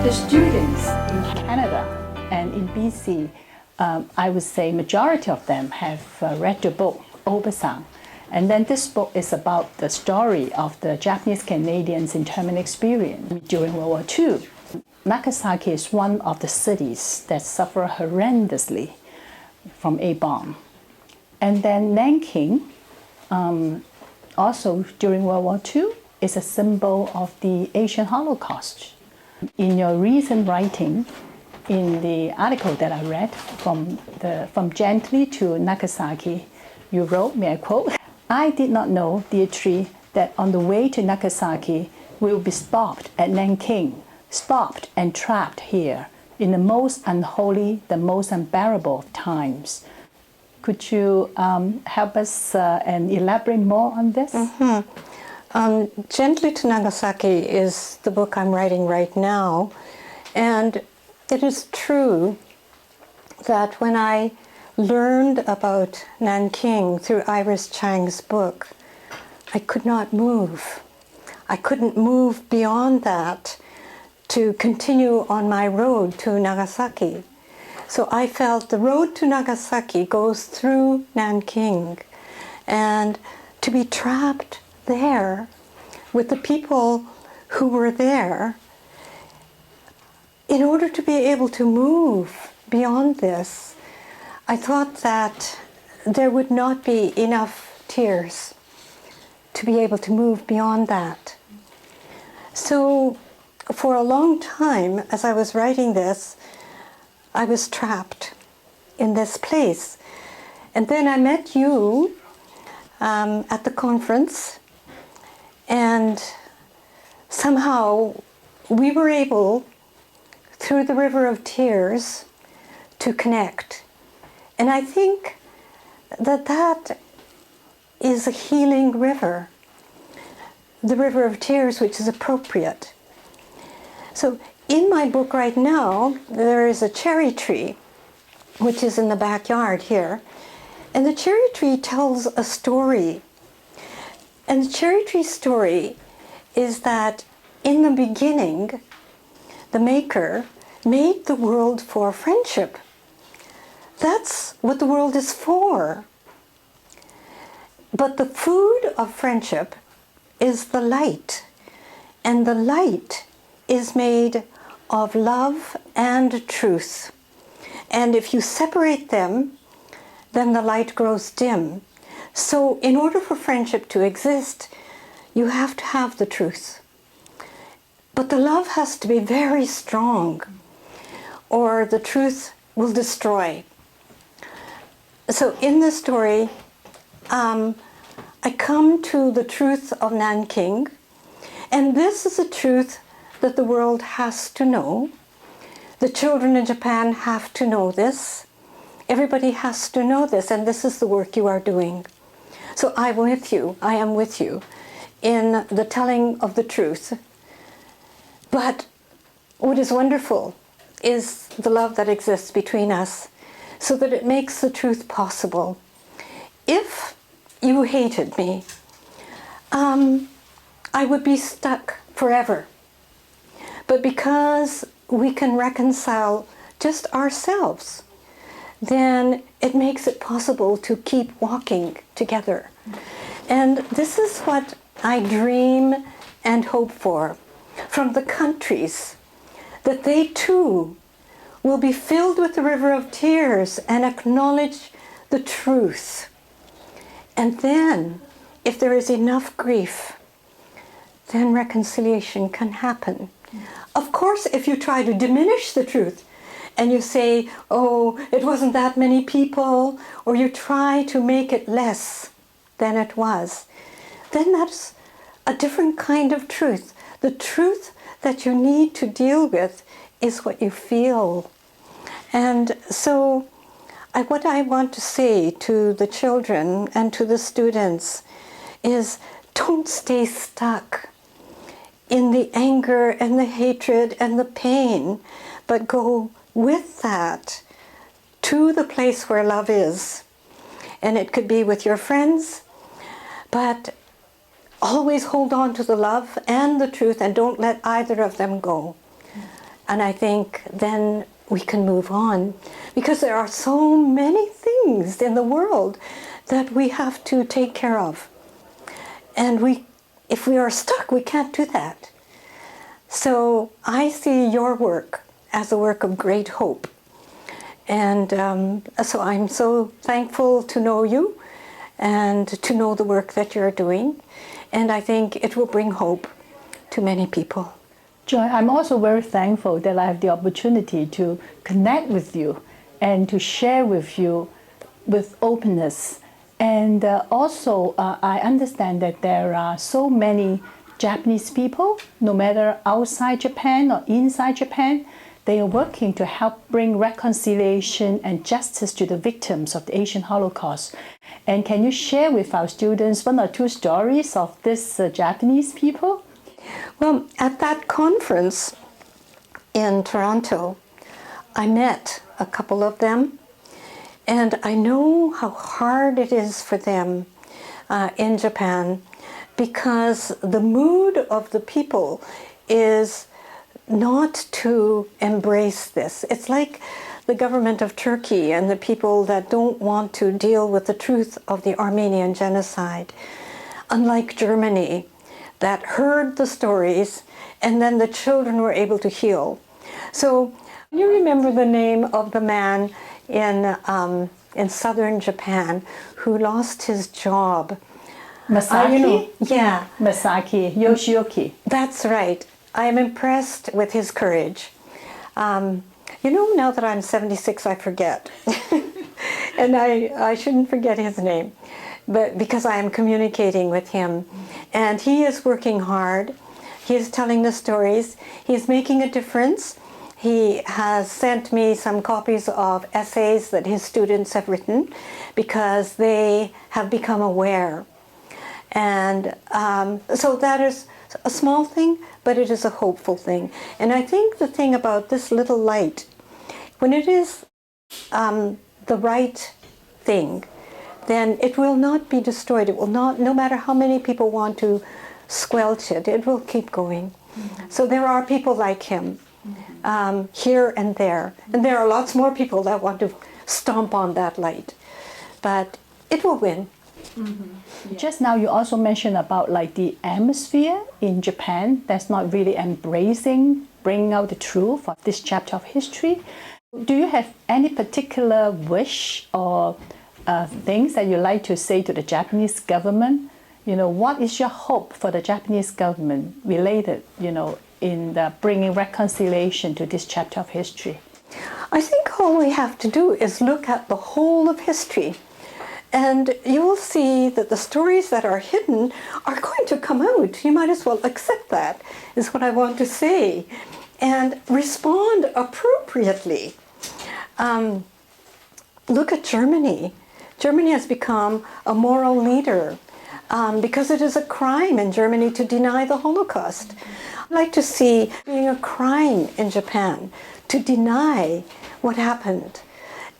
the students in Canada and in BC, I would say majority of them have read the book, Oばさん. And then this book is about the story of the Japanese Canadians' internment experience during World War II. Nagasaki is one of the cities that suffer horrendously from a bomb. And then Nanking, also during World War II, is a symbol of the Asian Holocaust. In your recent writing, in the article that I read from Gently to Nagasaki, you wrote, may I quote, "I did not know, Deirdre, that on the way to Nagasaki, we will be stopped at Nanking, stopped and trapped here in the most unholy, the most unbearable of times." Could you help us and elaborate more on this? Gently to Nagasaki is the book I'm writing right now, and it is true that when I learned about Nanking through Iris Chang's book, I could not move. I couldn't move beyond that to continue on my road to Nagasaki. So I felt the road to Nagasaki goes through Nanking, and to be trapped there with the people who were there, in order to be able to move beyond this, I thought that there would not be enough tears to be able to move beyond that. So for a long time, as I was writing this, I was trapped in this place. And then I met you at the conference, and somehow we were able, through the river of tears, to connect. And I think that that is a healing river, the river of tears, which is appropriate. So in my book right now, there is a cherry tree, which is in the backyard here. And the cherry tree tells a story. And the cherry tree story is that in the beginning, the maker made the world for friendship. That's what the world is for. But the food of friendship is the light. And the light is made of love and truth. And if you separate them, then the light grows dim. So in order for friendship to exist, you have to have the truth. But the love has to be very strong, or the truth will destroy. So in this story, I come to the truth of Nanking, and this is a truth that the world has to know. The children in Japan have to know this. Everybody has to know this, and this is the work you are doing. So I am with you in the telling of the truth. But what is wonderful is the love that exists between us, so that it makes the truth possible. If you hated me, I would be stuck forever. But because we can reconcile just ourselves, then it makes it possible to keep walking together. And this is what I dream and hope for from the countries, that they too will be filled with the river of tears and acknowledge the truth. And then, if there is enough grief, then reconciliation can happen. Of course, if you try to diminish the truth, and you say, oh, it wasn't that many people, or you try to make it less than it was, then that's a different kind of truth. The truth that you need to deal with is what you feel. And so what I want to say to the children and to the students is, don't stay stuck in the anger and the hatred and the pain, but go with that to the place where love is. And it could be with your friends, but always hold on to the love and the truth, and don't let either of them go. And I think then we can move on, because there are so many things in the world that we have to take care of. And if we are stuck, we can't do that. So I see your work as a work of great hope. And so I'm so thankful to know you and to know the work that you're doing. And I think it will bring hope to many people. Joy, I'm also very thankful that I have the opportunity to connect with you and to share with you with openness. And also, I understand that there are so many Japanese people, no matter outside Japan or inside Japan, they are working to help bring reconciliation and justice to the victims of the Asian Holocaust. And can you share with our students one or two stories of these Japanese people? Well, at that conference in Toronto, I met a couple of them, and I know how hard it is for them in Japan, because the mood of the people is not to embrace this. It's like the government of Turkey and the people that don't want to deal with the truth of the Armenian genocide. Unlike Germany, that heard the stories and then the children were able to heal. So you remember the name of the man in southern Japan who lost his job? Masaki? Yeah. Masaki Yoshioki. That's right. I am impressed with his courage. Now that I'm 76, I forget. And I shouldn't forget his name, but because I am communicating with him. And he is working hard. He is telling the stories. He is making a difference. He has sent me some copies of essays that his students have written because they have become aware. And so that is a small thing, but it is a hopeful thing. And I think the thing about this little light, when it is the right thing, then it will not be destroyed. It will not, no matter how many people want to squelch it, it will keep going. Mm-hmm. So there are people like him here and there. And there are lots more people that want to stomp on that light. But it will win. Mm-hmm. Yeah. Just now you also mentioned about like the atmosphere in Japan that's not really embracing, bringing out the truth of this chapter of history. Do you have any particular wish or things that you like to say to the Japanese government? What is your hope for the Japanese government related, in the bringing reconciliation to this chapter of history? I think all we have to do is look at the whole of history. And you will see that the stories that are hidden are going to come out. You might as well accept that, is what I want to say, and respond appropriately. Look at Germany. Germany has become a moral leader because it is a crime in Germany to deny the Holocaust. I'd like to see it being a crime in Japan to deny what happened.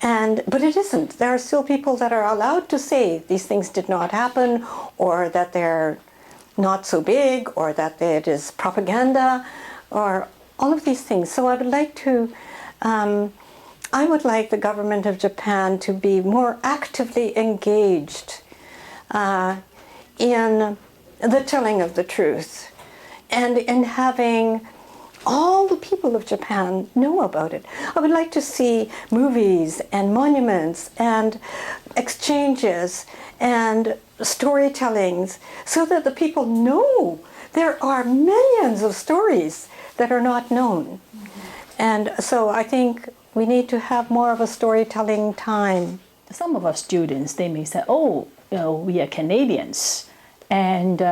But it isn't. There are still people that are allowed to say these things did not happen, or that they're not so big, or that it is propaganda, or all of these things. So I would like the government of Japan to be more actively engaged in the telling of the truth, and in having all the people of Japan know about it. I would like to see movies and monuments and exchanges and storytellings so that the people know there are millions of stories that are not known. Mm-hmm. And so I think we need to have more of a storytelling time. Some of our students, they may say, we are Canadians, and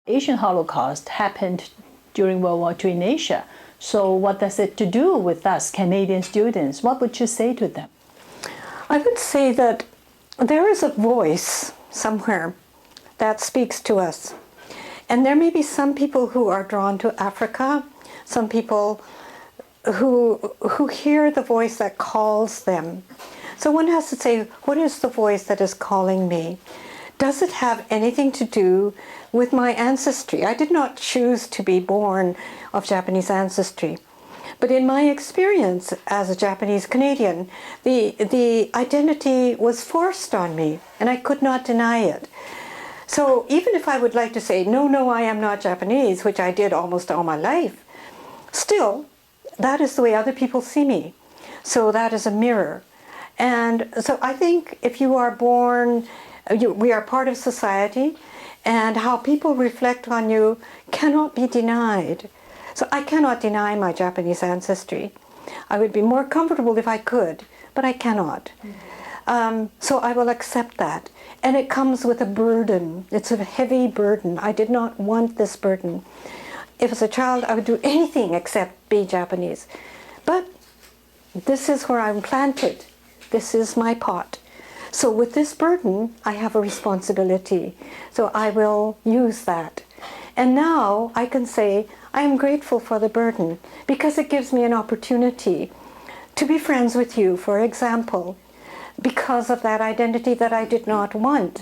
Asian Holocaust happened during World War II in Asia. So what does it to do with us Canadian students? What would you say to them? I would say that there is a voice somewhere that speaks to us. And there may be some people who are drawn to Africa, some people who hear the voice that calls them. So one has to say, what is the voice that is calling me? Does it have anything to do with my ancestry? I did not choose to be born of Japanese ancestry, But in my experience as a Japanese Canadian, the identity was forced on me, and I could not deny it. So even if I would like to say, no, I am not Japanese, which I did almost all my life, still, that is the way other people see me. So that is a mirror. And so I think if you are born, we are part of society, and how people reflect on you cannot be denied. So I cannot deny my Japanese ancestry. I would be more comfortable if I could, but I cannot. So I will accept that. And it comes with a burden. It's a heavy burden. I did not want this burden. If as a child I would do anything except be Japanese. But this is where I'm planted. This is my pot. So with this burden, I have a responsibility. So I will use that. And now I can say, I am grateful for the burden because it gives me an opportunity to be friends with you, for example, because of that identity that I did not want.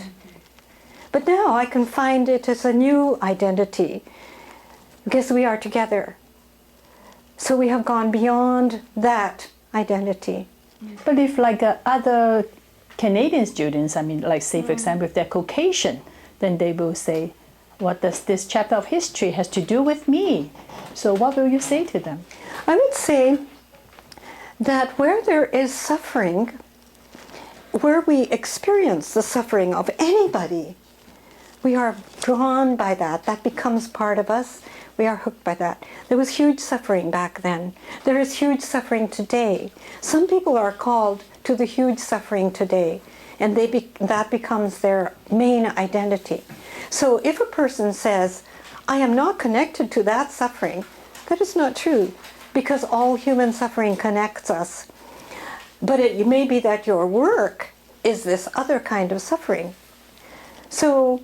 But now I can find it as a new identity because we are together. So we have gone beyond that identity. But if like other Canadian students, I mean, like say for example, if they're Caucasian, then they will say, what does this chapter of history has to do with me? So what will you say to them? I would say that where there is suffering, where we experience the suffering of anybody, we are drawn by that. That becomes part of us. We are hooked by that. There was huge suffering back then. There is huge suffering today. Some people are called to the huge suffering today, and that becomes their main identity. So if a person says, I am not connected to that suffering, that is not true, because all human suffering connects us. But it may be that your work is this other kind of suffering. So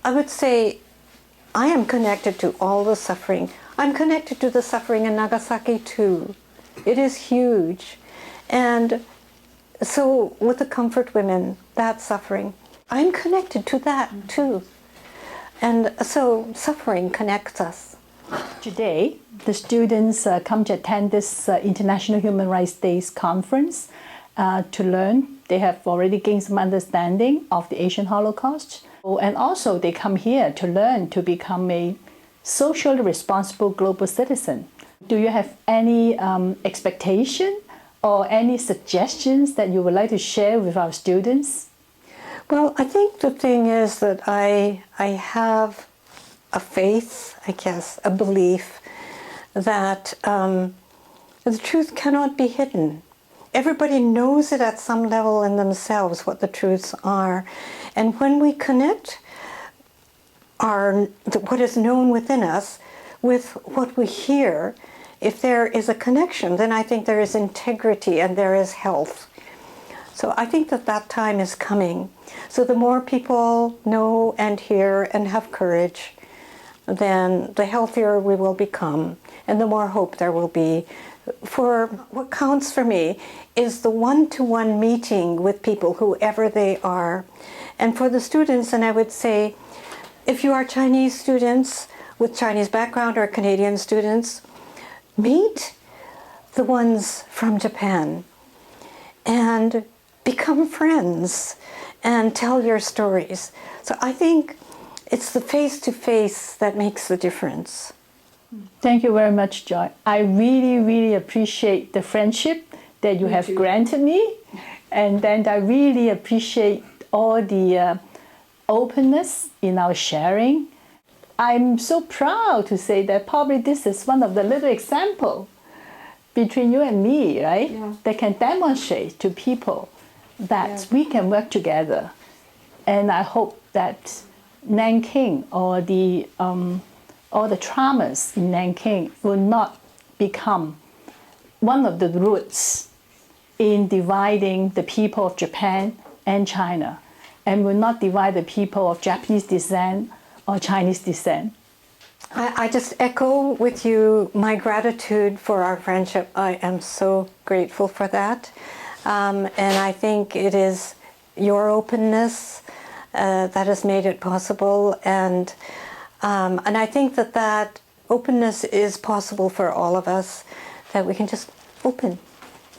I would say, I am connected to all the suffering. I'm connected to the suffering in Nagasaki too. It is huge. And so with the comfort women, that suffering, I'm connected to that too. And so suffering connects us. Today, the students come to attend this International Human Rights Days conference to learn. They have already gained some understanding of the Asian Holocaust. And also they come here to learn to become a socially responsible global citizen. Do you have any expectation or any suggestions that you would like to share with our students? Well, I think the thing is that I have a faith, I guess, a belief that the truth cannot be hidden. Everybody knows it at some level in themselves, what the truths are. And when we connect what is known within us with what we hear, if there is a connection, then I think there is integrity and there is health. So I think that that time is coming. So the more people know and hear and have courage, then the healthier we will become and the more hope there will be. For what counts for me is the one-to-one meeting with people, whoever they are. And for the students, and I would say, if you are Chinese students with Chinese background or Canadian students, meet the ones from Japan and become friends and tell your stories. So I think it's the face-to-face that makes the difference. Thank you very much, Joy. I really, really appreciate the friendship that you have granted me. And then I really appreciate all the openness in our sharing. I'm so proud to say that probably this is one of the little examples between you and me, right? Yeah. That can demonstrate to people that we can work together. And I hope that Nanking or the traumas in Nanking will not become one of the roots in dividing the people of Japan and China, and will not divide the people of Japanese descent or Chinese descent. I just echo with you my gratitude for our friendship. I am so grateful for that. And I think it is your openness that has made it possible. And I think that openness is possible for all of us. that we can just open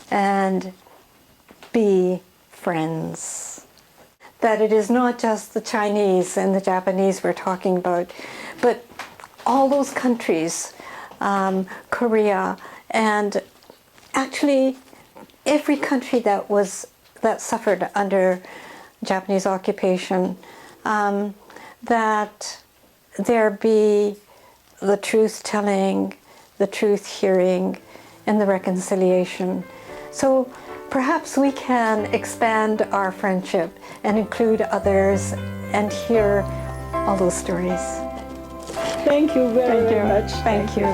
and be friends. That it is not just the Chinese and the Japanese we're talking about, but all those countries, Korea, and actually every country that suffered under Japanese occupation, that there be the truth telling, the truth hearing, and the reconciliation. So perhaps we can expand our friendship and include others and hear all those stories. Thank you very much. Thank you.